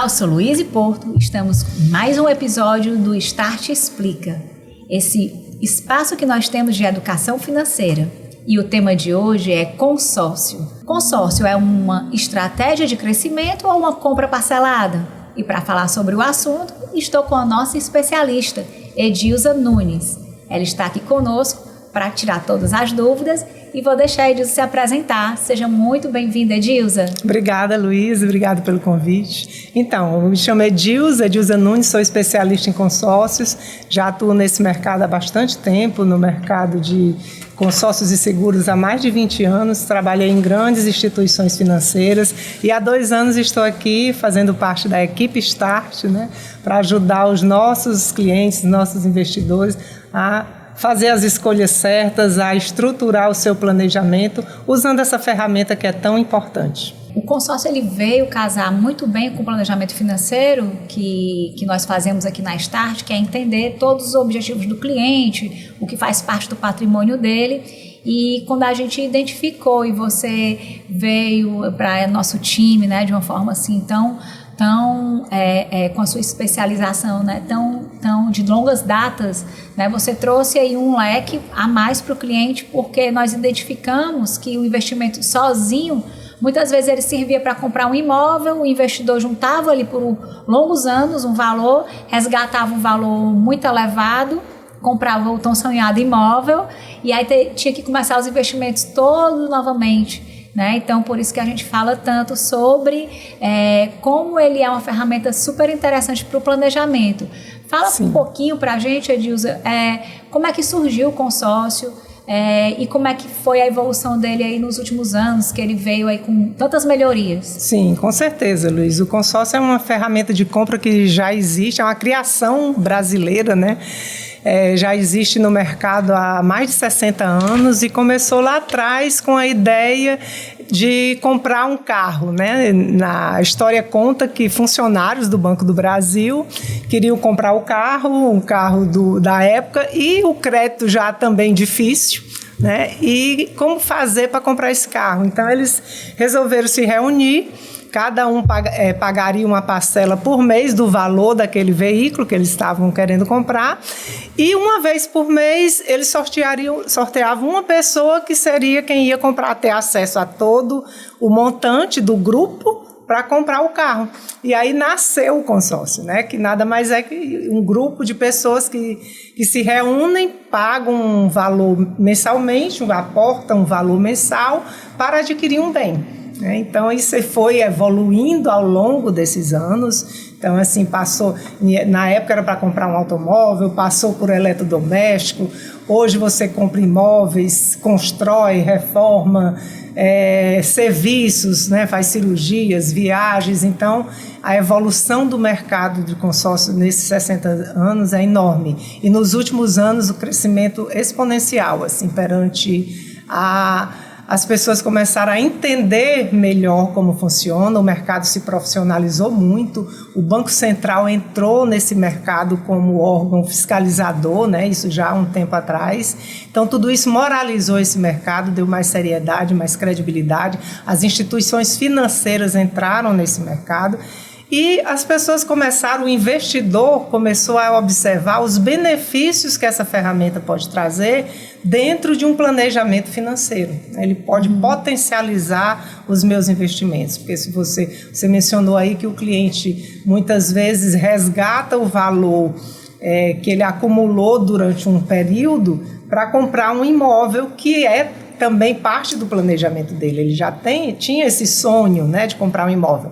eu sou Luíse Porto, estamos com mais um episódio do Start Explica, esse espaço que nós temos de educação financeira. E o tema de hoje é consórcio. Consórcio é uma estratégia de crescimento ou uma compra parcelada? E para falar sobre o assunto, estou com a nossa especialista, Edilza Nunes. Ela está aqui conosco para tirar todas as dúvidas e vou deixar a Edilza se apresentar. Seja muito bem-vinda, Edilza. Obrigada, Luísa. Obrigada pelo convite. Então, eu me chamo Edilza Nunes, sou especialista em consórcios. Já atuo nesse mercado há bastante tempo, no mercado de consórcios e seguros há mais de 20 anos. Trabalhei em grandes instituições financeiras e há 2 anos estou aqui fazendo parte da equipe Start, para ajudar os nossos clientes, nossos investidores a fazer as escolhas certas, a estruturar o seu planejamento, usando essa ferramenta que é tão importante. O consórcio ele veio casar muito bem com o planejamento financeiro que nós fazemos aqui na Start, que é entender todos os objetivos do cliente, o que faz parte do patrimônio dele. E quando a gente identificou e você veio para nosso time, de uma forma assim tão com a sua especialização, tão de longas datas, você trouxe aí um leque a mais para o cliente, porque nós identificamos que o investimento sozinho, muitas vezes ele servia para comprar um imóvel, o investidor juntava ali por longos anos um valor, resgatava um valor muito elevado, comprava o tão sonhado imóvel e aí tinha que começar os investimentos todos novamente. Então, por isso que a gente fala tanto sobre como ele é uma ferramenta super interessante para o planejamento. Fala um pouquinho para a gente, Edilza, como é que surgiu o consórcio e como é que foi a evolução dele aí nos últimos anos, que ele veio aí com tantas melhorias. Sim, com certeza, Luiz. O consórcio é uma ferramenta de compra que já existe, é uma criação brasileira, já existe no mercado há mais de 60 anos e começou lá atrás com a ideia de comprar um carro, Na história conta que funcionários do Banco do Brasil queriam comprar o carro, um carro da época, e o crédito já também difícil, E como fazer para comprar esse carro? Então eles resolveram se reunir. Cada um pagaria uma parcela por mês do valor daquele veículo que eles estavam querendo comprar. E uma vez por mês, eles sorteavam uma pessoa que seria quem ia comprar, ter acesso a todo o montante do grupo para comprar o carro. E aí nasceu o consórcio, que nada mais é que um grupo de pessoas que se reúnem, pagam um valor mensalmente, aportam um valor mensal para adquirir um bem. Então, isso foi evoluindo ao longo desses anos. Então, assim, passou... Na época era para comprar um automóvel, passou por eletrodoméstico. Hoje você compra imóveis, constrói, reforma, serviços, faz cirurgias, viagens. Então, a evolução do mercado de consórcio nesses 60 anos é enorme. E nos últimos anos, o crescimento exponencial, assim, perante as pessoas começaram a entender melhor como funciona, o mercado se profissionalizou muito, o Banco Central entrou nesse mercado como órgão fiscalizador, isso já há um tempo atrás. Então, tudo isso moralizou esse mercado, deu mais seriedade, mais credibilidade. As instituições financeiras entraram nesse mercado. E as pessoas o investidor começou a observar os benefícios que essa ferramenta pode trazer dentro de um planejamento financeiro. Ele pode potencializar os meus investimentos, porque se você mencionou aí que o cliente muitas vezes resgata o valor que ele acumulou durante um período para comprar um imóvel que é também parte do planejamento dele. Ele já tinha esse sonho, de comprar um imóvel.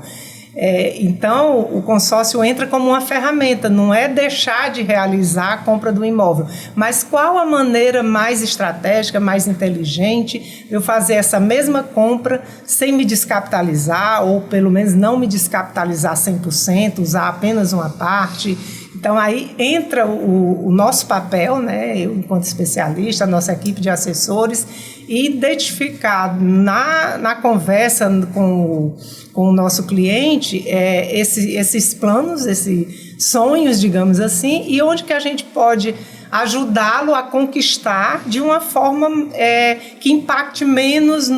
Então, o consórcio entra como uma ferramenta, não é deixar de realizar a compra do imóvel, mas qual a maneira mais estratégica, mais inteligente de eu fazer essa mesma compra sem me descapitalizar, ou pelo menos não me descapitalizar 100%, usar apenas uma parte. Então, aí entra o nosso papel, eu, enquanto especialista, a nossa equipe de assessores, identificar na conversa com o nosso cliente esses planos, esses sonhos, digamos assim, e onde que a gente pode ajudá-lo a conquistar de uma forma que impacte menos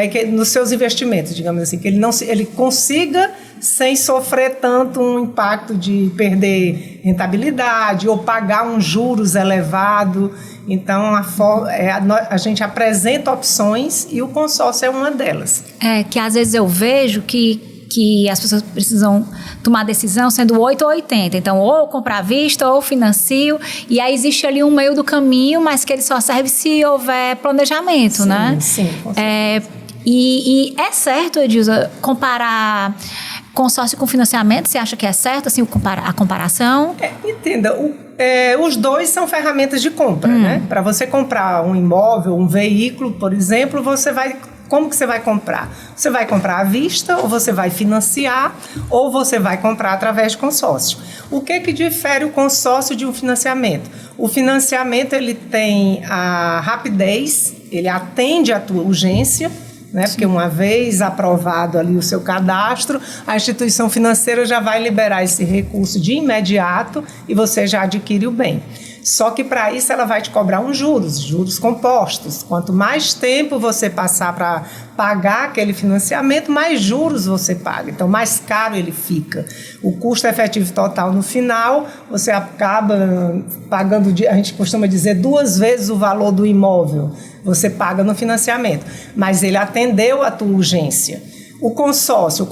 que nos seus investimentos, digamos assim, que ele consiga, sem sofrer tanto um impacto de perder rentabilidade ou pagar um juros elevado. Então, a gente apresenta opções e o consórcio é uma delas. Que às vezes eu vejo que as pessoas precisam tomar decisão sendo 8 ou 80. Então, ou comprar à vista, ou financio. E aí existe ali um meio do caminho, mas que ele só serve se houver planejamento, sim, né? Sim, com certeza. E é certo, Edilza, comparar consórcio com financiamento? Você acha que é certo assim, a comparação? Entenda, os dois são ferramentas de compra, né? Para você comprar um imóvel, um veículo, por exemplo, como que você vai comprar? Você vai comprar à vista, ou você vai financiar, ou você vai comprar através de consórcio. O que difere o consórcio de um financiamento? O financiamento, ele tem a rapidez, ele atende à tua urgência, né? Porque uma vez aprovado ali o seu cadastro, a instituição financeira já vai liberar esse recurso de imediato e você já adquire o bem. Só que para isso ela vai te cobrar uns juros compostos. Quanto mais tempo você passar para pagar aquele financiamento, mais juros você paga. Então, mais caro ele fica. O custo efetivo total no final, você acaba pagando, a gente costuma dizer, 2 vezes o valor do imóvel. Você paga no financiamento. Mas ele atendeu a tua urgência. O consórcio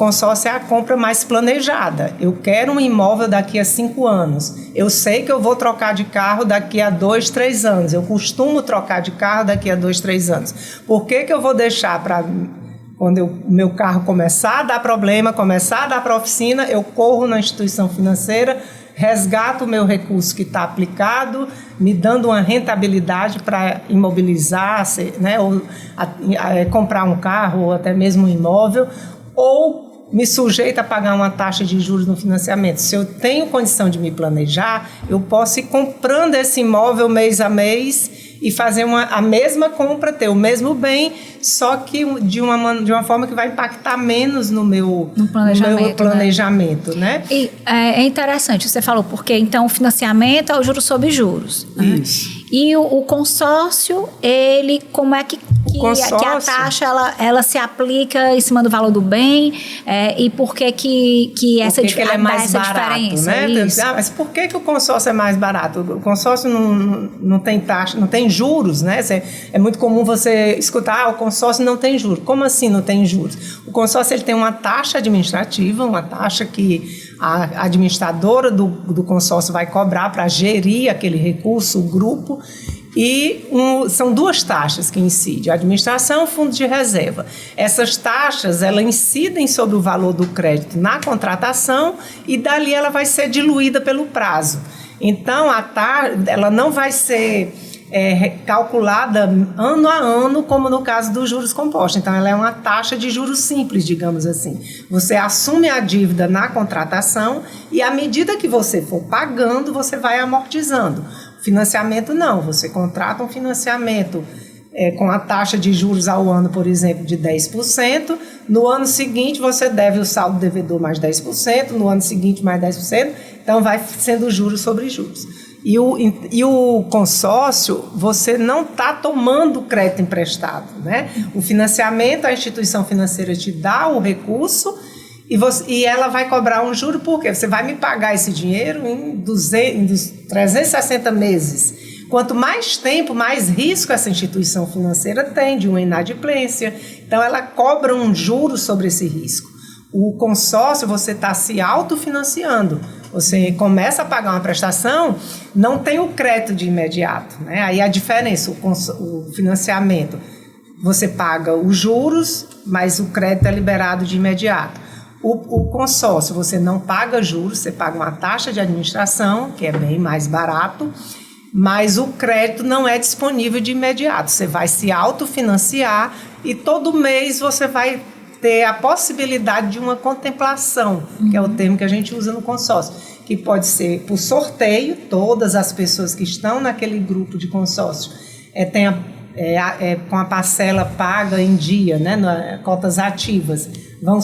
é a compra mais planejada. Eu quero um imóvel daqui a 5 anos. Eu sei que eu vou trocar de carro daqui a 2, 3 anos. Eu costumo trocar de carro daqui a 2, 3 anos. Por que eu vou deixar para quando o meu carro começar a dar problema, começar a dar para a oficina, eu corro na instituição financeira, resgato o meu recurso que está aplicado, me dando uma rentabilidade para imobilizar, né, ou comprar um carro ou até mesmo um imóvel, ou me sujeita a pagar uma taxa de juros no financiamento. Se eu tenho condição de me planejar, eu posso ir comprando esse imóvel mês a mês e fazer a mesma compra, ter o mesmo bem, só que de uma forma que vai impactar menos no meu planejamento, né? E é interessante, você falou, porque então o financiamento é o juros sobre juros. Isso. Né? E o consórcio, ele, como é que a taxa ela se aplica em cima do valor do bem, e por que essa ele é mais barato, diferença? Né? Mas por que o consórcio é mais barato? O consórcio não tem taxa, não tem juros, né? É muito comum você escutar, o consórcio não tem juros. Como assim não tem juros? O consórcio ele tem uma taxa administrativa, uma taxa que a administradora do consórcio vai cobrar para gerir aquele recurso, o grupo. E são 2 taxas que incidem, a administração e o fundo de reserva. Essas taxas, elas incidem sobre o valor do crédito na contratação e dali ela vai ser diluída pelo prazo. Então, ela não vai ser calculada ano a ano, como no caso dos juros compostos. Então, ela é uma taxa de juros simples, digamos assim. Você assume a dívida na contratação e, à medida que você for pagando, você vai amortizando. Financiamento não, você contrata um financiamento com a taxa de juros ao ano, por exemplo, de 10%, no ano seguinte você deve o saldo devedor mais 10%, no ano seguinte mais 10%, então vai sendo juros sobre juros. E o consórcio, você não está tomando crédito emprestado, né? O financiamento, a instituição financeira te dá o recurso e ela vai cobrar um juro, por quê? Você vai me pagar esse dinheiro em 360 meses. Quanto mais tempo, mais risco essa instituição financeira tem de uma inadimplência. Então, ela cobra um juro sobre esse risco. O consórcio, você está se autofinanciando. Você começa a pagar uma prestação, não tem o crédito de imediato, né? Aí a diferença, o financiamento, você paga os juros, mas o crédito é liberado de imediato. O consórcio, você não paga juros, você paga uma taxa de administração, que é bem mais barato, mas o crédito não é disponível de imediato. Você vai se autofinanciar e todo mês você vai ter a possibilidade de uma contemplação, que é o termo que a gente usa no consórcio, que pode ser por sorteio, todas as pessoas que estão naquele grupo de consórcio com a parcela paga em dia, né, cotas ativas, vão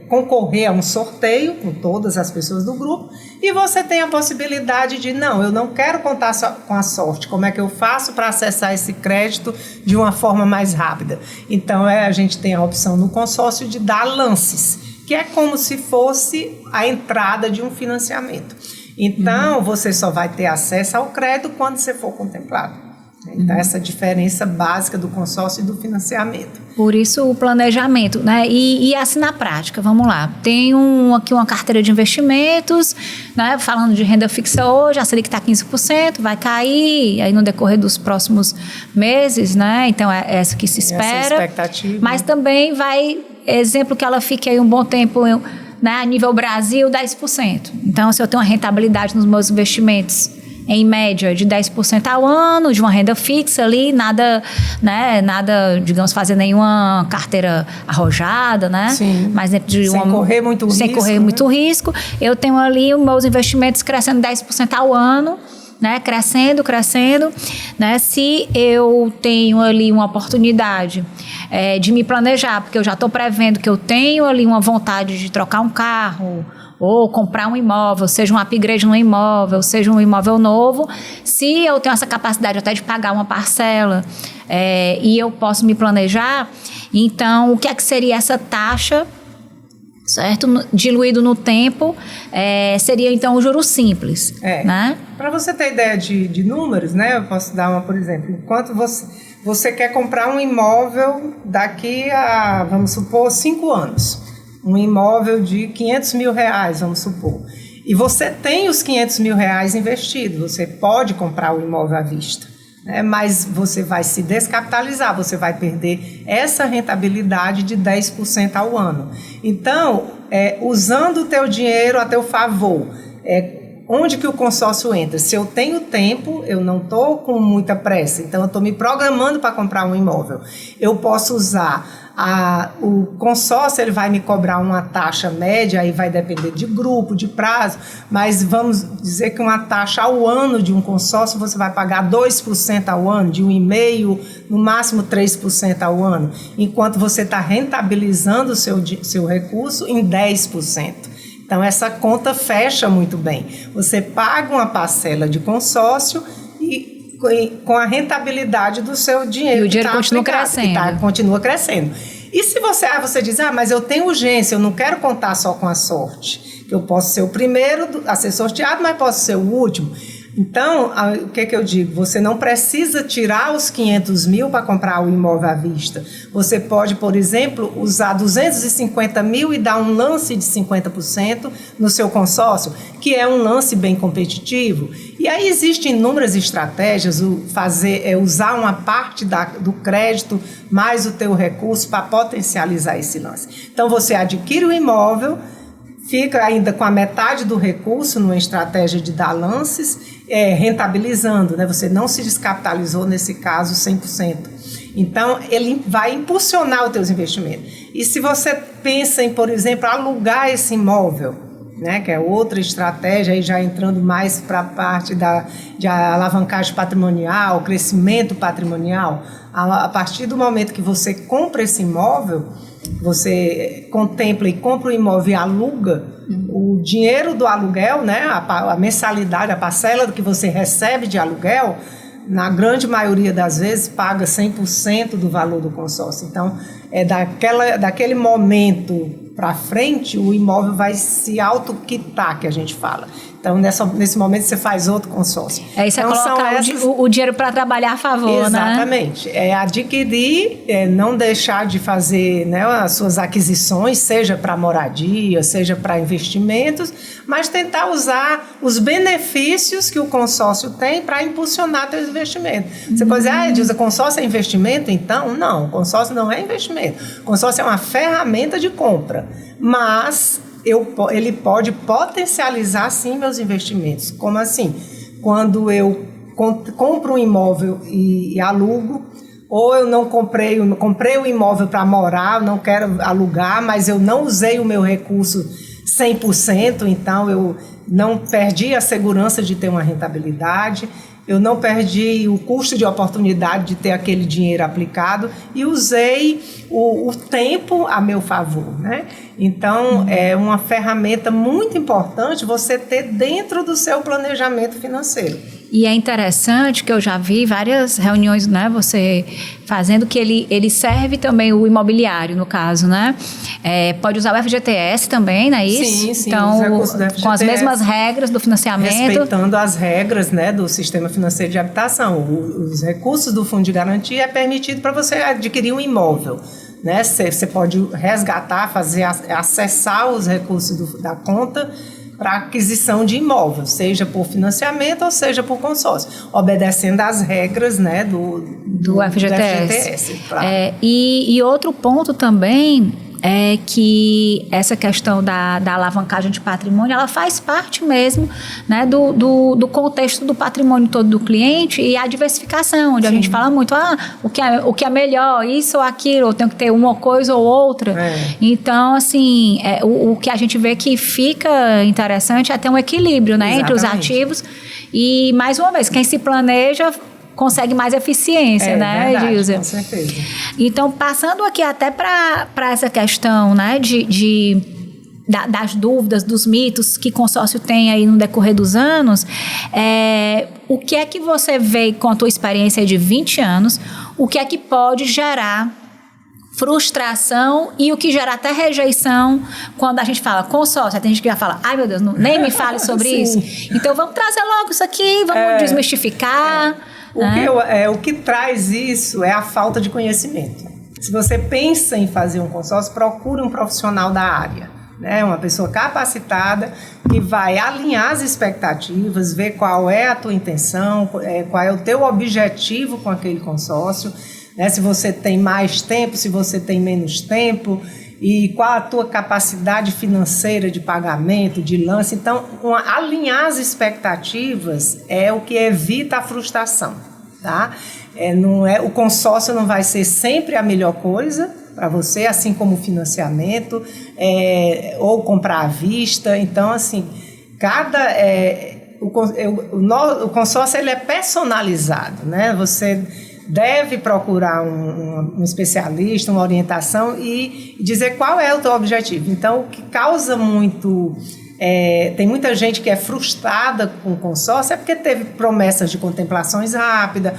concorrer a um sorteio com todas as pessoas do grupo, e você tem a possibilidade de, não, eu não quero contar só com a sorte, como é que eu faço para acessar esse crédito de uma forma mais rápida? Então, a gente tem a opção no consórcio de dar lances, que é como se fosse a entrada de um financiamento. Então, você só vai ter acesso ao crédito quando você for contemplado. Então, essa diferença básica do consórcio e do financiamento. Por isso o planejamento, né? E assim na prática, vamos lá. Tem aqui uma carteira de investimentos, né? Falando de renda fixa hoje, a Selic está 15%, vai cair aí no decorrer dos próximos meses, né? Então é essa que se espera. Essa expectativa. Mas também vai, exemplo que ela fique aí um bom tempo, né? A nível Brasil, 10%. Então, se eu tenho uma rentabilidade nos meus investimentos em média de 10% ao ano, de uma renda fixa ali, nada, né, digamos, fazer nenhuma carteira arrojada, né? Sim. Mas dentro de sem correr muito risco, eu tenho ali os meus investimentos crescendo 10% ao ano, né, crescendo, né? Se eu tenho ali uma oportunidade de me planejar, porque eu já estou prevendo que eu tenho ali uma vontade de trocar um carro, ou comprar um imóvel, seja um upgrade no imóvel, seja um imóvel novo, se eu tenho essa capacidade até de pagar uma parcela e eu posso me planejar, então o que é que seria essa taxa, certo? Diluído no tempo, seria então o juro simples. Né? Para você ter ideia de números, né? Eu posso dar uma, por exemplo, enquanto você quer comprar um imóvel daqui a, vamos supor, 5 anos. Um imóvel de R$500 mil, vamos supor. E você tem os R$500 mil investidos, você pode comprar o imóvel à vista, né? Mas você vai se descapitalizar, você vai perder essa rentabilidade de 10% ao ano. Então, usando o teu dinheiro a teu favor, onde que o consórcio entra? Se eu tenho tempo, eu não estou com muita pressa, então eu estou me programando para comprar um imóvel. Eu posso usar o consórcio, ele vai me cobrar uma taxa média, aí vai depender de grupo, de prazo, mas vamos dizer que uma taxa ao ano de um consórcio, você vai pagar 2% ao ano, de 1,5%, no máximo 3% ao ano, enquanto você está rentabilizando o seu recurso em 10%. Então, essa conta fecha muito bem. Você paga uma parcela de consórcio e com a rentabilidade do seu dinheiro. E o dinheiro continua crescendo. Continua crescendo. E se você diz, mas eu tenho urgência, eu não quero contar só com a sorte. Eu posso ser o primeiro a ser sorteado, mas posso ser o último. Então, o que eu digo? Você não precisa tirar os R$500 mil para comprar o imóvel à vista. Você pode, por exemplo, usar R$250 mil e dar um lance de 50% no seu consórcio, que é um lance bem competitivo. E aí existem inúmeras estratégias, usar uma parte do crédito mais o teu recurso para potencializar esse lance. Então, você adquire o imóvel, fica ainda com a metade do recurso numa estratégia de dar lances, rentabilizando, né? Você não se descapitalizou, nesse caso, 100%. Então, ele vai impulsionar os teus investimentos. E se você pensa em, por exemplo, alugar esse imóvel, né, que é outra estratégia, aí já entrando mais para a parte de alavancagem patrimonial, crescimento patrimonial, a partir do momento que você compra esse imóvel, você contempla e compra o imóvel e aluga, o dinheiro do aluguel, né, a mensalidade, a parcela que você recebe de aluguel, na grande maioria das vezes, paga 100% do valor do consórcio. Então, daquele momento para frente, o imóvel vai se autoquitar, que a gente fala. Então, nesse momento, você faz outro consórcio. Isso então, é colocar o dinheiro para trabalhar a favor, exatamente. Né? Adquirir, não deixar de fazer, né, as suas aquisições, seja para moradia, seja para investimentos, mas tentar usar os benefícios que o consórcio tem para impulsionar seus investimentos. Você pode dizer, Edilza, consórcio é investimento? Então, não, consórcio não é investimento. Consórcio é uma ferramenta de compra, mas ele pode potencializar, sim, meus investimentos. Como assim? Quando eu compro um imóvel e alugo, ou eu não comprei o imóvel para morar, não quero alugar, mas eu não usei o meu recurso 100%, então eu não perdi a segurança de ter uma rentabilidade. eu não perdi o custo de oportunidade de ter aquele dinheiro aplicado e usei o tempo a meu favor, né? Então, é uma ferramenta muito importante você ter dentro do seu planejamento financeiro. E é interessante que eu já vi várias reuniões, né, você fazendo que ele serve também o imobiliário, no caso, né? Pode usar o FGTS também, não é isso? Sim, então, os recursos do FGTS, com as mesmas regras do financiamento. Respeitando as regras, né, do sistema financeiro de habitação. Os recursos do fundo de garantia é permitido para você adquirir um imóvel. Né? Você pode resgatar, acessar os recursos da conta para aquisição de imóvel, seja por financiamento ou seja por consórcio, obedecendo às regras, né, do FGTS. Claro. E outro ponto também é que essa questão da alavancagem de patrimônio, ela faz parte mesmo, né, do contexto do patrimônio todo do cliente e a diversificação, onde a gente fala muito, o que é melhor, isso ou aquilo, eu tenho que ter uma coisa ou outra. Então, assim, o que a gente vê que fica interessante é ter um equilíbrio, né, entre os ativos e, mais uma vez, quem se planeja consegue mais eficiência, né, Edilza? Com certeza. Então, passando aqui até para essa questão, né, das dúvidas, dos mitos que consórcio tem aí no decorrer dos anos, o que é que você vê com a tua experiência de 20 anos, o que é que pode gerar frustração e o que gera até rejeição quando a gente fala consórcio? Tem gente que já fala, ai meu Deus, nem me fale sobre isso. Então, vamos trazer logo isso aqui, vamos desmistificar. O que traz isso é a falta de conhecimento. Se você pensa em fazer um consórcio, procure um profissional da área, né? Uma pessoa capacitada que vai alinhar as expectativas, ver qual é a tua intenção, qual é o teu objetivo com aquele consórcio, né? Se você tem mais tempo, se você tem menos tempo, e qual a tua capacidade financeira de pagamento, de lance. Então, alinhar as expectativas é o que evita a frustração, tá? O consórcio não vai ser sempre a melhor coisa para você, assim como o financiamento, ou comprar à vista. Então, assim, o consórcio ele é personalizado, né? Você deve procurar um especialista, uma orientação e dizer qual é o teu objetivo. Então, o que causa muito... tem muita gente que é frustrada com o consórcio é porque teve promessas de contemplações rápidas.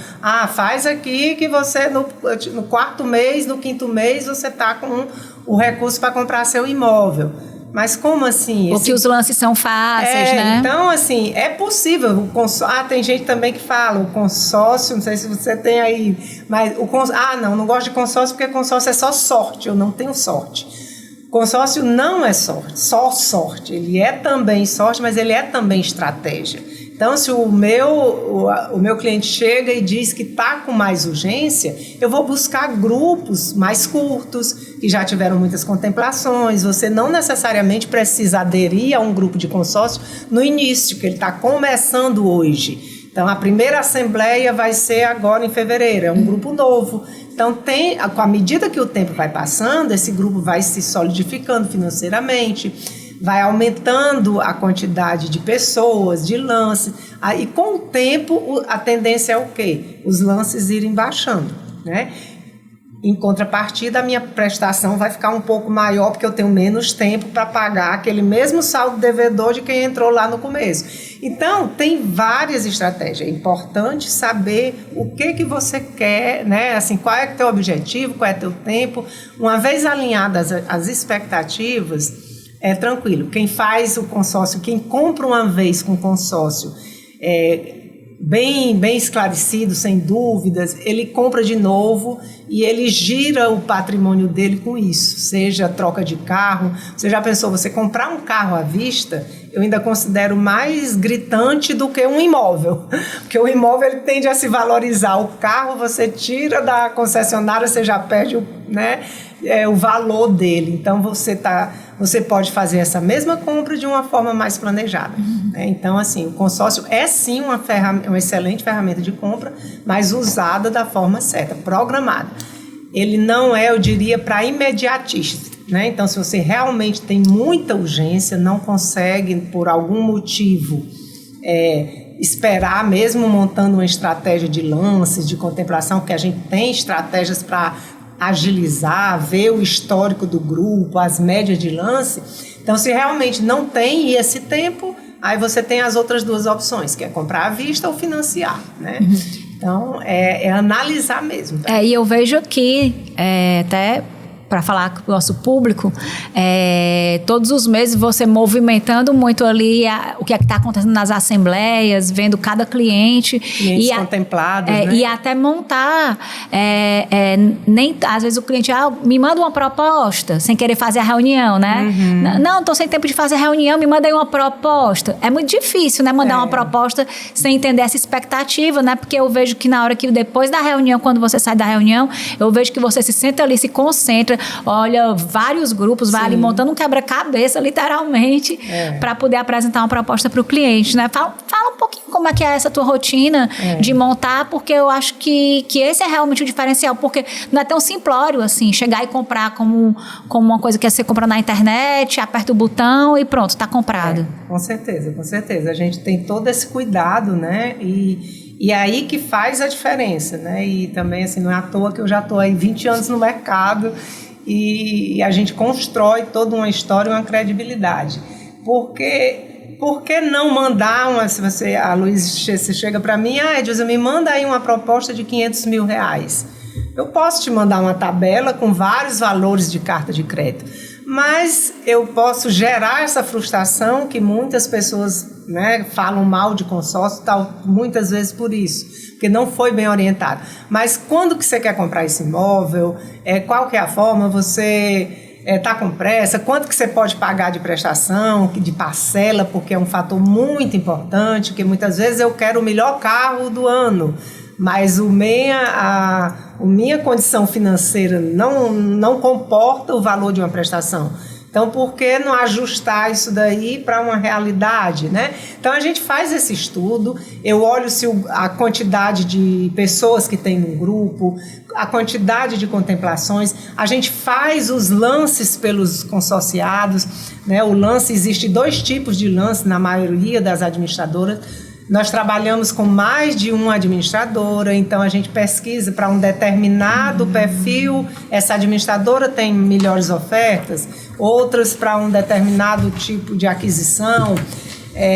Faz aqui que você no 4º mês, no 5º mês, você está com o recurso para comprar seu imóvel. Mas como assim? Porque os lances são fáceis, né? Então, assim, é possível. Tem gente também que fala, o consórcio, não sei se você tem aí, mas não gosto de consórcio porque consórcio é só sorte, eu não tenho sorte. Consórcio não é só sorte. Ele é também sorte, mas ele é também estratégia. Então, se o meu cliente chega e diz que está com mais urgência, eu vou buscar grupos mais curtos, que já tiveram muitas contemplações. Você não necessariamente precisa aderir a um grupo de consórcio no início, que ele está começando hoje. Então, a primeira assembleia vai ser agora em fevereiro, é um grupo novo. Então, com a medida que o tempo vai passando, esse grupo vai se solidificando financeiramente, vai aumentando a quantidade de pessoas, de lances. Aí, com o tempo, a tendência é o quê? Os lances irem baixando, né? Em contrapartida, a minha prestação vai ficar um pouco maior, porque eu tenho menos tempo para pagar aquele mesmo saldo devedor de quem entrou lá no começo. Então, tem várias estratégias. É importante saber o que você quer, né? Assim, qual é o teu objetivo, qual é o teu tempo. Uma vez alinhadas as expectativas, é tranquilo. Quem faz o consórcio, quem compra uma vez com consórcio, bem esclarecido, sem dúvidas, ele compra de novo e ele gira o patrimônio dele com isso, seja troca de carro. Você já pensou, você comprar um carro à vista, eu ainda considero mais gritante do que um imóvel, porque o imóvel ele tende a se valorizar, o carro você tira da concessionária, você já perde o valor dele. Então você pode fazer essa mesma compra de uma forma mais planejada. Né? Então, assim, o consórcio é sim uma excelente ferramenta de compra, mas usada da forma certa, programada. Ele não é, eu diria, para imediatista. Né? Então, se você realmente tem muita urgência, não consegue, por algum motivo, esperar, mesmo montando uma estratégia de lances, de contemplação, porque a gente tem estratégias para agilizar, ver o histórico do grupo, as médias de lance. Então, se realmente não tem esse tempo, aí você tem as outras duas opções, que é comprar à vista ou financiar, né? Então, é analisar mesmo. Tá? E eu vejo aqui, até para falar com o nosso público, todos os meses você movimentando muito ali o que está acontecendo nas assembleias, vendo cada cliente. Clientes contemplados, né? E até montar, às vezes o cliente me manda uma proposta, sem querer fazer a reunião, né? Não, estou sem tempo de fazer a reunião, me manda aí uma proposta. É muito difícil, né? Mandar uma proposta sem entender essa expectativa, né? Porque eu vejo que na hora que depois da reunião, quando você sai da reunião, eu vejo que você se senta ali, se concentra, olha vários grupos, vai ali montando um quebra-cabeça, literalmente, para poder apresentar uma proposta para o cliente, né? Fala um pouquinho como é que é essa tua rotina de montar, porque eu acho que esse é realmente o diferencial, porque não é tão simplório assim, chegar e comprar como uma coisa que você compra na internet, aperta o botão e pronto, está comprado. Com certeza, com certeza. A gente tem todo esse cuidado, né? E aí que faz a diferença, né? E também, assim, não é à toa que eu já estou aí 20 anos no mercado e a gente constrói toda uma história e uma credibilidade. Por que não mandar a Luiz chega para mim, Edilson, me manda aí uma proposta de R$500 mil. Eu posso te mandar uma tabela com vários valores de carta de crédito, mas eu posso gerar essa frustração que muitas pessoas, né, falam mal de consórcio, muitas vezes por isso, porque não foi bem orientado. Mas quando que você quer comprar esse imóvel? Qual que é a forma? Você está com pressa? Quanto que você pode pagar de prestação, de parcela? Porque é um fator muito importante, porque muitas vezes eu quero o melhor carro do ano, mas minha condição financeira não comporta o valor de uma prestação. Então, por que não ajustar isso daí para uma realidade, né? Então, a gente faz esse estudo, eu olho a quantidade de pessoas que tem no grupo, a quantidade de contemplações, a gente faz os lances pelos consorciados, né? O lance, existe 2 tipos de lance na maioria das administradoras. Nós trabalhamos com mais de uma administradora, então a gente pesquisa para um determinado perfil, essa administradora tem melhores ofertas, outras para um determinado tipo de aquisição.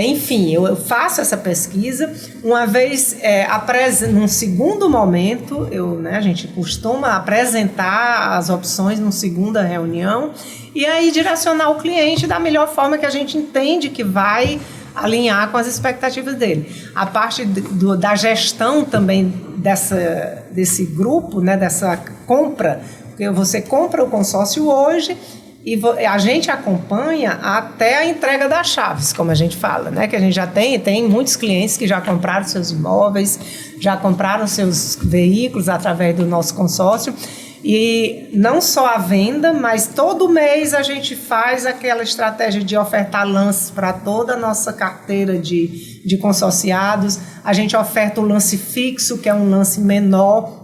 Enfim, eu faço essa pesquisa. Uma vez, num segundo momento, a gente costuma apresentar as opções numa segunda reunião e aí direcionar o cliente da melhor forma que a gente entende que vai alinhar com as expectativas dele. A parte da gestão também desse grupo, né, dessa compra, porque você compra o consórcio hoje e a gente acompanha até a entrega das chaves, como a gente fala, né, que a gente já tem muitos clientes que já compraram seus imóveis, já compraram seus veículos através do nosso consórcio. E não só a venda, mas todo mês a gente faz aquela estratégia de ofertar lances para toda a nossa carteira de consorciados. A gente oferta o lance fixo, que é um lance menor.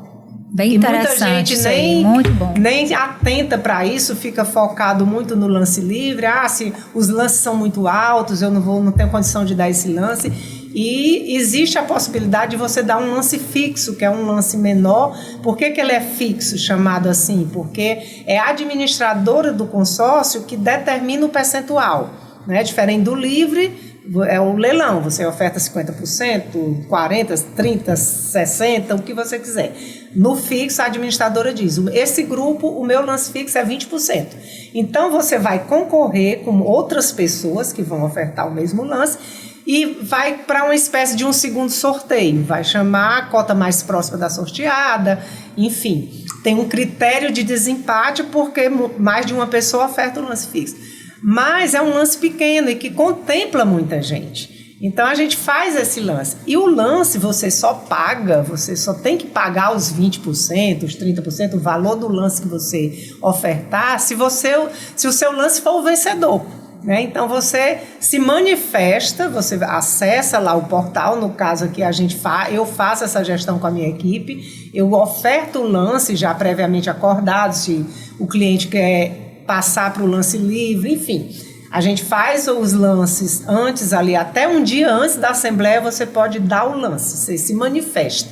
Bem interessante, muita gente muito bom. Nem atenta para isso, fica focado muito no lance livre. Se os lances são muito altos, eu não tenho condição de dar esse lance. E existe a possibilidade de você dar um lance fixo, que é um lance menor. Por que ele é fixo, chamado assim? Porque é a administradora do consórcio que determina o percentual, né? Diferente do livre, é o leilão. Você oferta 50%, 40%, 30%, 60%, o que você quiser. No fixo, a administradora diz, esse grupo, o meu lance fixo é 20%. Então, você vai concorrer com outras pessoas que vão ofertar o mesmo lance e vai para uma espécie de um segundo sorteio, vai chamar a cota mais próxima da sorteada, enfim, tem um critério de desempate porque mais de uma pessoa oferta o lance fixo. Mas é um lance pequeno e que contempla muita gente. Então a gente faz esse lance. E o lance você só tem que pagar os 20%, os 30%, o valor do lance que você ofertar, se o seu lance for o vencedor. Né? Então você se manifesta, você acessa lá o portal, no caso aqui eu faço essa gestão com a minha equipe, eu oferto o lance já previamente acordado, se o cliente quer passar para o lance livre, enfim. A gente faz os lances antes ali, até um dia antes da assembleia você pode dar o lance, você se manifesta,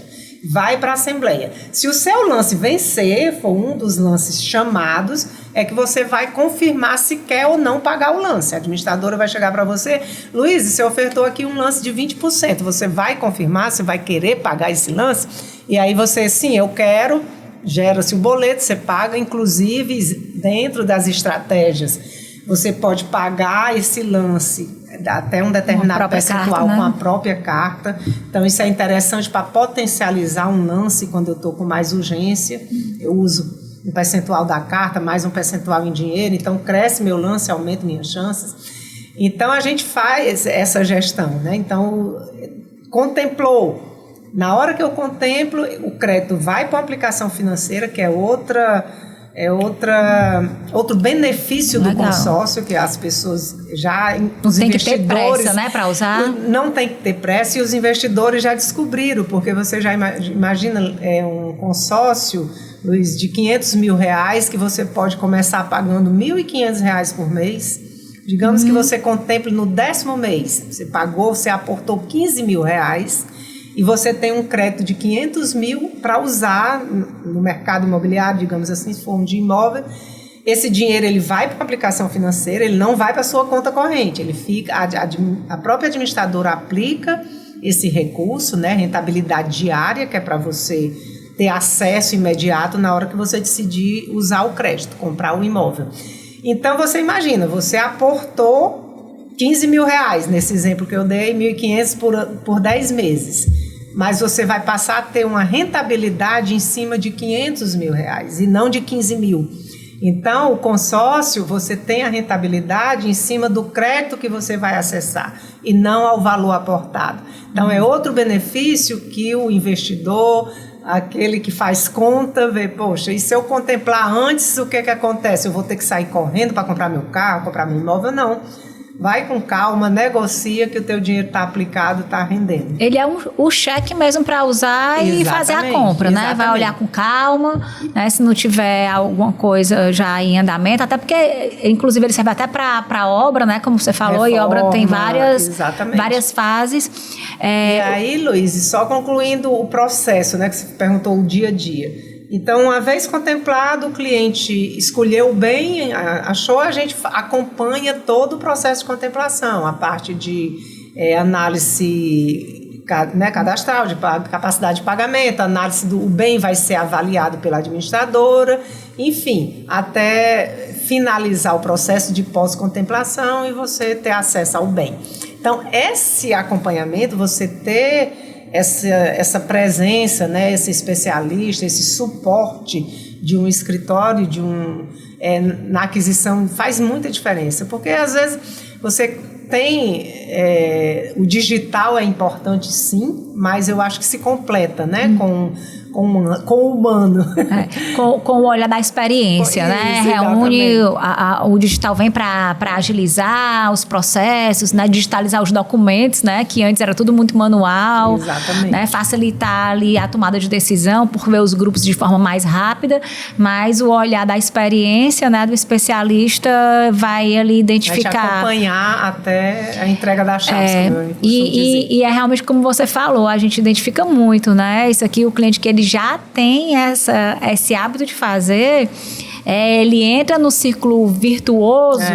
vai para a assembleia. Se o seu lance vencer, for um dos lances chamados, é que você vai confirmar se quer ou não pagar o lance. A administradora vai chegar para você: Luiz, você ofertou aqui um lance de 20%, você vai confirmar, você vai querer pagar esse lance? E aí você, sim, eu quero, gera-se o boleto, você paga, inclusive dentro das estratégias. Você pode pagar esse lance até um determinado percentual carta, né? Com a própria carta. Então, isso é interessante para potencializar um lance quando eu estou com mais urgência. Eu uso um percentual da carta, mais um percentual em dinheiro. Então, cresce meu lance, aumenta minhas chances. Então, a gente faz essa gestão, né? Então, contemplou. Na hora que eu contemplo, o crédito vai para a aplicação financeira, que é outro benefício do consórcio, que as pessoas já, os não investidores... Tem que ter pressa, né, para usar? Não tem que ter pressa, e os investidores já descobriram, porque você já imagina um consórcio, Luiz, de R$500 mil, que você pode começar pagando R$1.500 por mês. Digamos que você contemple no 10º mês, você aportou R$15 mil, e você tem um crédito de R$500 mil para usar no mercado imobiliário, digamos assim, se for um de imóvel. Esse dinheiro ele vai para a aplicação financeira, ele não vai para a sua conta corrente. Ele fica, a própria administradora aplica esse recurso, né, rentabilidade diária, que é para você ter acesso imediato na hora que você decidir usar o crédito, comprar o imóvel. Então, você imagina, você aportou R$15 mil, nesse exemplo que eu dei, R$1.500 por 10 meses. Mas você vai passar a ter uma rentabilidade em cima de R$500 mil e não de 15 mil. Então, o consórcio, você tem a rentabilidade em cima do crédito que você vai acessar e não ao valor aportado. Então, é outro benefício que o investidor, aquele que faz conta, vê, poxa, e se eu contemplar antes, o que acontece? Eu vou ter que sair correndo para comprar meu carro, comprar meu imóvel? Não. Vai com calma, negocia que o teu dinheiro está aplicado, está rendendo. Ele é o cheque mesmo para usar e fazer a compra, né? Vai olhar com calma, né? Se não tiver alguma coisa já em andamento, até porque, inclusive, ele serve até para obra, né? Como você falou, reforma, e obra tem várias fases. E aí, Luiz, só concluindo o processo, né? Que você perguntou o dia a dia. Então, uma vez contemplado, o cliente escolheu bem, achou, a gente acompanha todo o processo de contemplação, a parte de análise, né, cadastral, de capacidade de pagamento, análise do bem vai ser avaliado pela administradora, enfim, até finalizar o processo de pós-contemplação e você ter acesso ao bem. Então, esse acompanhamento, você ter essa presença, né, esse especialista, esse suporte de um escritório, na aquisição, faz muita diferença, porque às vezes você tem, o digital é importante sim, mas eu acho que se completa, né, com o humano. Com o olhar da experiência, né? Reúne, o digital vem para agilizar os processos, né? Digitalizar os documentos, né? Que antes era tudo muito manual. Exatamente. Né? Facilitar ali a tomada de decisão, por ver os grupos de forma mais rápida, mas o olhar da experiência, né? Do especialista vai ali identificar. Vai te acompanhar até a entrega da chave. E é realmente como você falou, a gente identifica muito, né? Isso aqui, o cliente que ele já tem esse hábito de fazer, ele entra no círculo virtuoso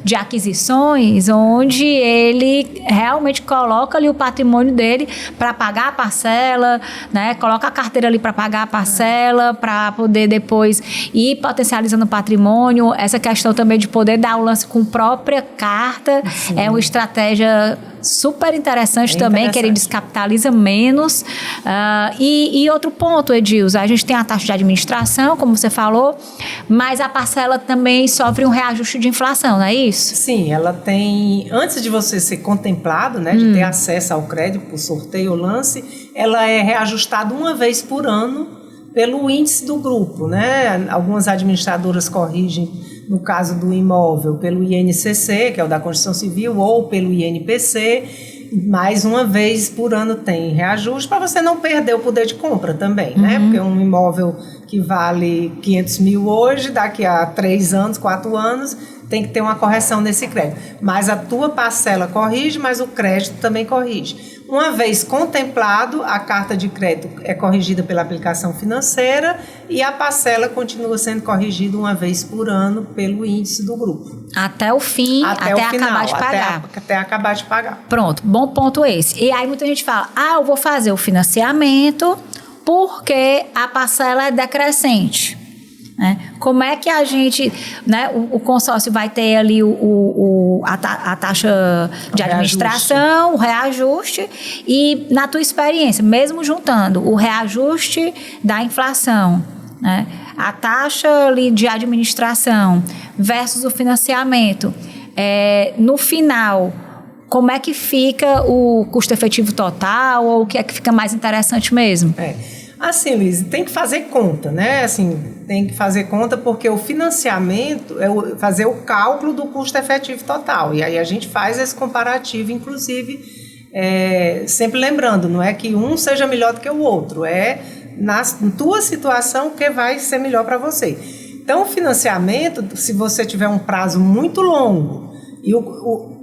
de aquisições, onde ele realmente coloca ali o patrimônio dele para pagar a parcela, né? Coloca a carteira ali para pagar a parcela, para poder depois ir potencializando o patrimônio. Essa questão também de poder dar o lance com própria carta. Sim. É uma estratégia super interessante também, que ele descapitaliza menos. E outro ponto, Edilson, a gente tem a taxa de administração, como você falou, mas a parcela também sofre um reajuste de inflação, não é isso? Sim, ela tem, antes de você ser contemplado, né, de ter acesso ao crédito por sorteio ou lance, ela é reajustada uma vez por ano pelo índice do grupo, né? Algumas administradoras corrigem, no caso do imóvel, pelo INCC, que é o da Construção Civil, ou pelo INPC, mais uma vez por ano tem reajuste, para você não perder o poder de compra também, né? Porque um imóvel que vale 500 mil hoje, daqui a 3 anos, 4 anos, tem que ter uma correção nesse crédito. Mas a tua parcela corrige, mas o crédito também corrige. Uma vez contemplado, a carta de crédito é corrigida pela aplicação financeira e a parcela continua sendo corrigida uma vez por ano pelo índice do grupo. Até o fim, até o final, acabar de pagar. Até acabar de pagar. Pronto, bom ponto esse. E aí muita gente fala, eu vou fazer o financiamento porque a parcela é decrescente. Como é que a gente, o consórcio vai ter ali a taxa de administração, o reajuste, e na tua experiência, mesmo juntando o reajuste da inflação, a taxa ali de administração versus o financiamento, no final, como é que fica o custo efetivo total, ou o que é que fica mais interessante mesmo? Assim, Luiz, tem que fazer conta, né? Assim, tem que fazer conta porque o financiamento é fazer o cálculo do custo efetivo total. E aí a gente faz esse comparativo, inclusive, sempre lembrando, não é que um seja melhor do que o outro, na tua situação que vai ser melhor para você. Então, o financiamento, se você tiver um prazo muito longo, e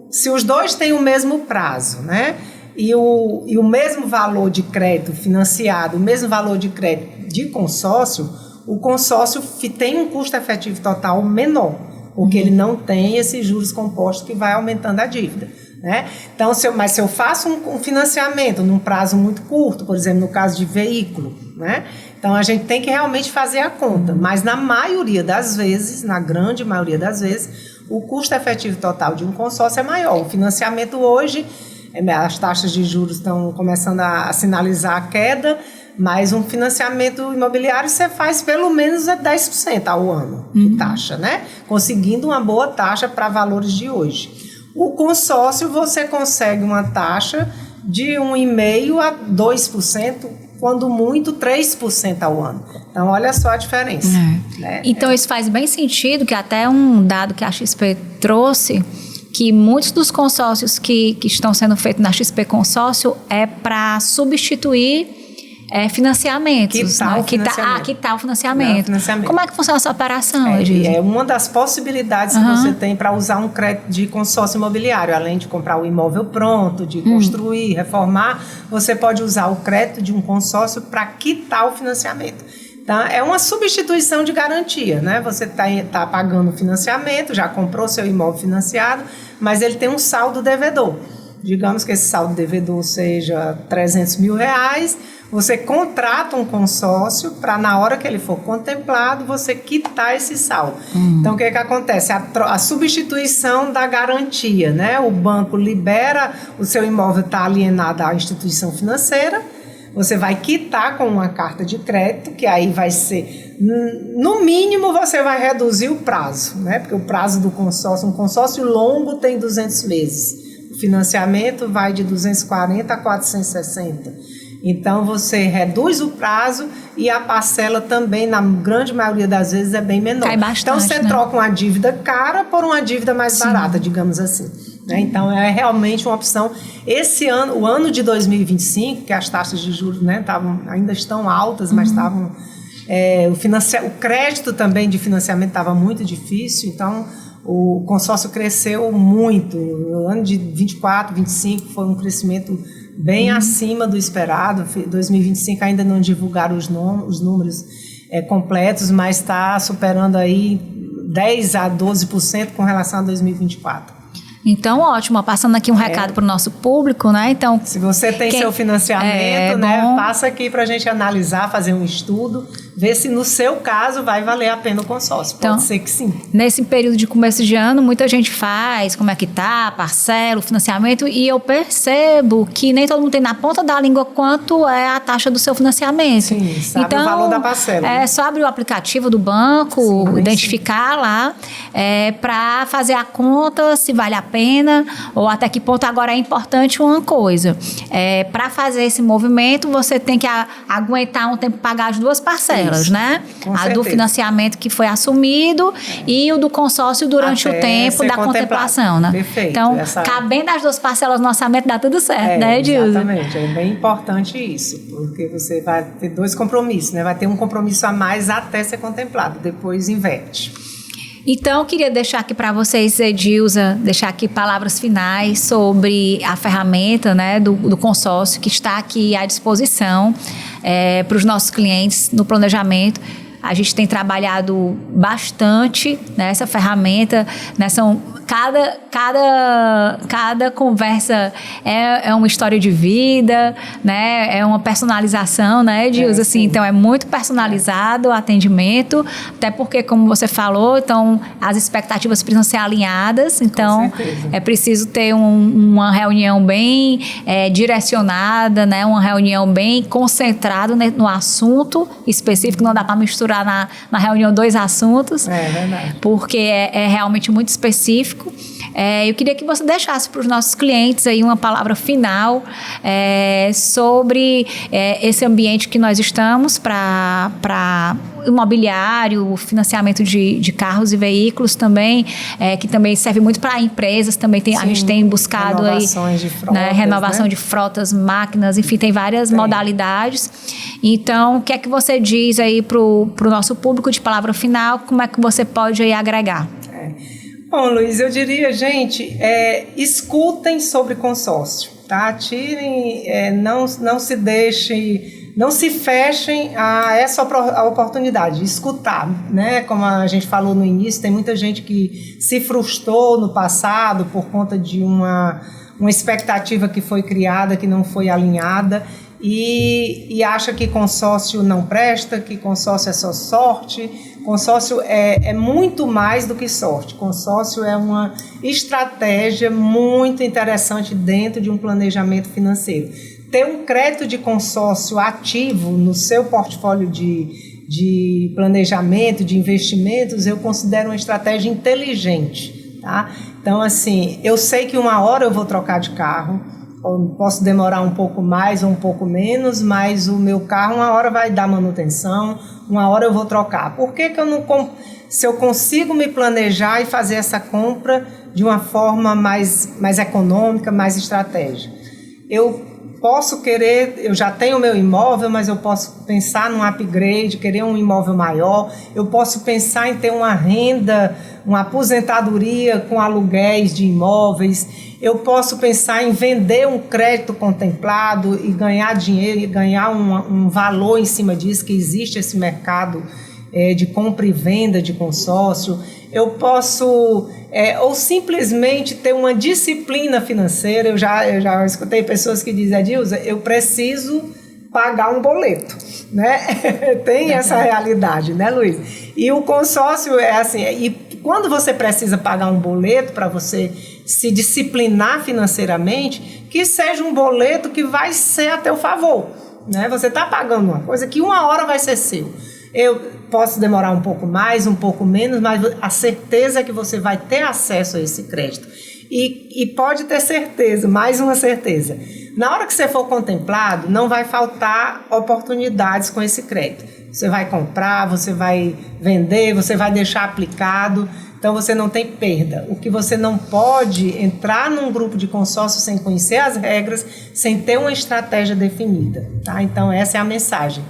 se os dois têm o mesmo prazo, né? E o mesmo valor de crédito financiado, o mesmo valor de crédito de consórcio, o consórcio tem um custo efetivo total menor, porque ele não tem esses juros compostos que vai aumentando a dívida, né? Então, se eu faço um financiamento num prazo muito curto, por exemplo, no caso de veículo, né? Então, a gente tem que realmente fazer a conta, mas na maioria das vezes, na grande maioria das vezes, o custo efetivo total de um consórcio é maior. O financiamento hoje, as taxas de juros estão começando a sinalizar a queda, mas um financiamento imobiliário você faz pelo menos 10% ao ano de taxa, né? Conseguindo uma boa taxa para valores de hoje. O consórcio você consegue uma taxa de 1,5% a 2%, quando muito 3% ao ano. Então, olha só a diferença. Né? Então, isso faz bem sentido, que até um dado que a XP trouxe, que muitos dos consórcios que estão sendo feitos na XP Consórcio é para substituir financiamentos. Quitar o financiamento. Como é que funciona essa operação, Edilson? É uma das possibilidades que você tem para usar um crédito de consórcio imobiliário. Além de comprar o imóvel pronto, de construir, reformar, você pode usar o crédito de um consórcio para quitar o financiamento. Então, é uma substituição de garantia, né? Você tá pagando o financiamento, já comprou seu imóvel financiado, mas ele tem um saldo devedor. Digamos que esse saldo devedor seja R$300 mil, você contrata um consórcio para, na hora que ele for contemplado, você quitar esse saldo. Então, o que acontece? A substituição da garantia, né? O banco libera, o seu imóvel está alienado à instituição financeira, você vai quitar com uma carta de crédito, que aí vai ser, no mínimo, você vai reduzir o prazo, né? Porque o prazo do consórcio, um consórcio longo tem 200 meses. O financiamento vai de 240 a 460. Então, você reduz o prazo e a parcela também, na grande maioria das vezes, é bem menor. Cai bastante, então, você troca uma dívida cara por uma dívida mais barata, digamos assim. Né? Então, é realmente uma opção. Esse ano, o ano de 2025, que as taxas de juros, né, ainda estão altas, mas estavam... o crédito também de financiamento estava muito difícil, então o consórcio cresceu muito. No ano de 24, 25 foi um crescimento bem acima do esperado. 2025 ainda não divulgaram os números completos, mas está superando aí 10% a 12% com relação a 2024. Então, ótimo. Passando aqui um recado para o nosso público, né? Então, se você tem seu financiamento, passa aqui para a gente analisar, fazer um estudo, ver se no seu caso vai valer a pena o consórcio. Pode ser que sim. Nesse período de começo de ano, muita gente faz como é que tá, parcela, o financiamento, e eu percebo que nem todo mundo tem na ponta da língua quanto é a taxa do seu financiamento. Sim, sabe o valor da parcela. É só abrir o aplicativo do banco, identificar lá, para fazer a conta, se vale a pena, ou até que ponto. Agora é importante uma coisa, para fazer esse movimento, você tem que aguentar um tempo pagar as duas parcelas. parcelas, Isso, né? Com a certeza. do financiamento que foi assumido e o do consórcio durante Até o tempo ser da contemplação, né? Perfeito. Então, cabendo as duas parcelas no orçamento, dá tudo certo, né, Edilza? Exatamente, é bem importante isso, porque você vai ter 2 compromissos, né? Vai ter um compromisso a mais até ser contemplado, depois inverte. Então, queria deixar aqui para vocês, Edilza, deixar aqui palavras finais sobre a ferramenta, né, do consórcio que está aqui à disposição para os nossos clientes no planejamento. A gente tem trabalhado bastante nessa ferramenta, né? Cada conversa é uma história de vida, né? É uma personalização, né, Edilza? Assim, então é muito personalizado o atendimento, até porque, como você falou, então as expectativas precisam ser alinhadas, então é preciso ter uma reunião bem direcionada, né? Uma reunião bem concentrada no assunto específico, não dá para misturar na reunião 2 assuntos, Verdade. porque é realmente muito específico. Eu queria que você deixasse para os nossos clientes aí uma palavra final sobre esse ambiente que nós estamos para imobiliário, financiamento de carros e veículos também, que também serve muito para empresas, também a gente tem buscado renovações de frotas, né, renovação de frotas, máquinas, enfim, tem várias modalidades. Então, o que é que você diz aí para o nosso público de palavra final, como é que você pode aí agregar? Bom, Luiz, eu diria, gente, escutem sobre consórcio, tá? Tirem, não se deixem, não se fechem a essa oportunidade de escutar, né? Como a gente falou no início, tem muita gente que se frustrou no passado por conta de uma expectativa que foi criada, que não foi alinhada, e acha que consórcio não presta, que consórcio é só sorte. Consórcio é muito mais do que sorte. Consórcio é uma estratégia muito interessante dentro de um planejamento financeiro. Ter um crédito de consórcio ativo no seu portfólio de planejamento, de investimentos, eu considero uma estratégia inteligente, tá? Então, assim, eu sei que uma hora eu vou trocar de carro, posso demorar um pouco mais ou um pouco menos, mas o meu carro uma hora vai dar manutenção, uma hora eu vou trocar. Por que eu não... Se eu consigo me planejar e fazer essa compra de uma forma mais econômica, mais estratégica? Eu posso querer, eu já tenho o meu imóvel, mas eu posso pensar num upgrade, querer um imóvel maior, eu posso pensar em ter uma renda, uma aposentadoria com aluguéis de imóveis, eu posso pensar em vender um crédito contemplado e ganhar dinheiro, e ganhar um valor em cima disso, que existe esse mercado de compra e venda de consórcio. Eu posso ou simplesmente ter uma disciplina financeira. Eu já escutei pessoas que dizem, Edilza, eu preciso pagar um boleto, né? Tem essa realidade, né, Luiz? E o consórcio é assim, e quando você precisa pagar um boleto para você se disciplinar financeiramente, que seja um boleto que vai ser a teu favor, né? Você está pagando uma coisa que uma hora vai ser seu. Eu posso demorar um pouco mais, um pouco menos, mas a certeza é que você vai ter acesso a esse crédito. E pode ter certeza, mais uma certeza, na hora que você for contemplado, não vai faltar oportunidades com esse crédito. Você vai comprar, você vai vender, você vai deixar aplicado, então você não tem perda. O que você não pode entrar num grupo de consórcio sem conhecer as regras, sem ter uma estratégia definida, tá? Então essa é a mensagem.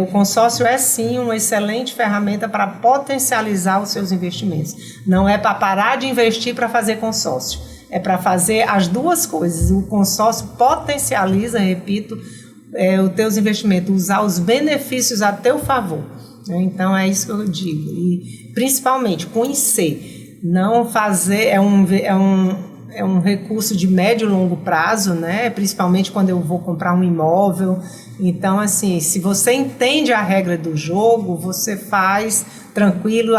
O consórcio é sim uma excelente ferramenta para potencializar os seus investimentos. Não é para parar de investir para fazer consórcio. É para fazer as duas coisas. O consórcio potencializa, repito, os teus investimentos, usar os benefícios a teu favor. Então é isso que eu digo. E principalmente conhecer, não fazer, é um recurso de médio e longo prazo, né? Principalmente quando eu vou comprar um imóvel. Então, assim, se você entende a regra do jogo, você faz tranquilo,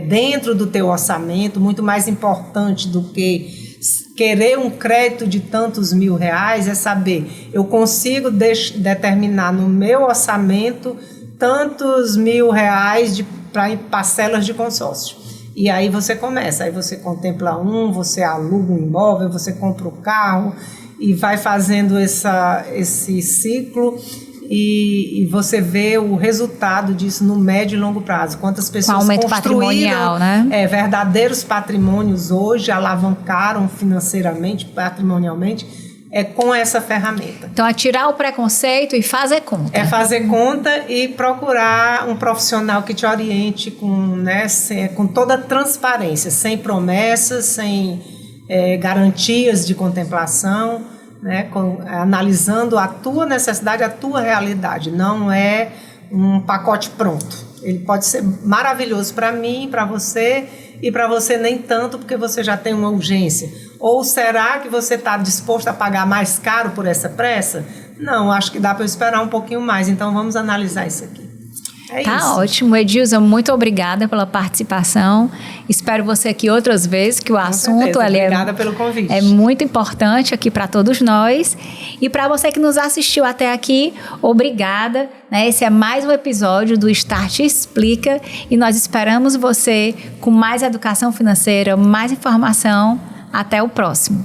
dentro do teu orçamento. Muito mais importante do que querer um crédito de tantos R$1.000 é saber, eu consigo determinar no meu orçamento tantos R$1.000 para parcelas de consórcio. E aí você começa, aí você contempla você aluga um imóvel, você compra o carro e vai fazendo esse ciclo e você vê o resultado disso no médio e longo prazo. Quantas pessoas construíram verdadeiros patrimônios hoje, alavancaram financeiramente, patrimonialmente, com essa ferramenta. Então, é tirar o preconceito e fazer conta. É fazer conta e procurar um profissional que te oriente com toda a transparência, sem promessas, sem garantias de contemplação, analisando a tua necessidade, a tua realidade. Não é um pacote pronto. Ele pode ser maravilhoso para mim, para você, e para você nem tanto, porque você já tem uma urgência. Ou será que você está disposto a pagar mais caro por essa pressa? Não, acho que dá para eu esperar um pouquinho mais. Então, vamos analisar isso aqui. Tá ótimo, Edilza, muito obrigada pela participação. Espero você aqui outras vezes, que o assunto obrigada pelo convite. É muito importante aqui para todos nós. E para você que nos assistiu até aqui, obrigada. Esse é mais um episódio do Start Explica e nós esperamos você com mais educação financeira, mais informação. Até o próximo.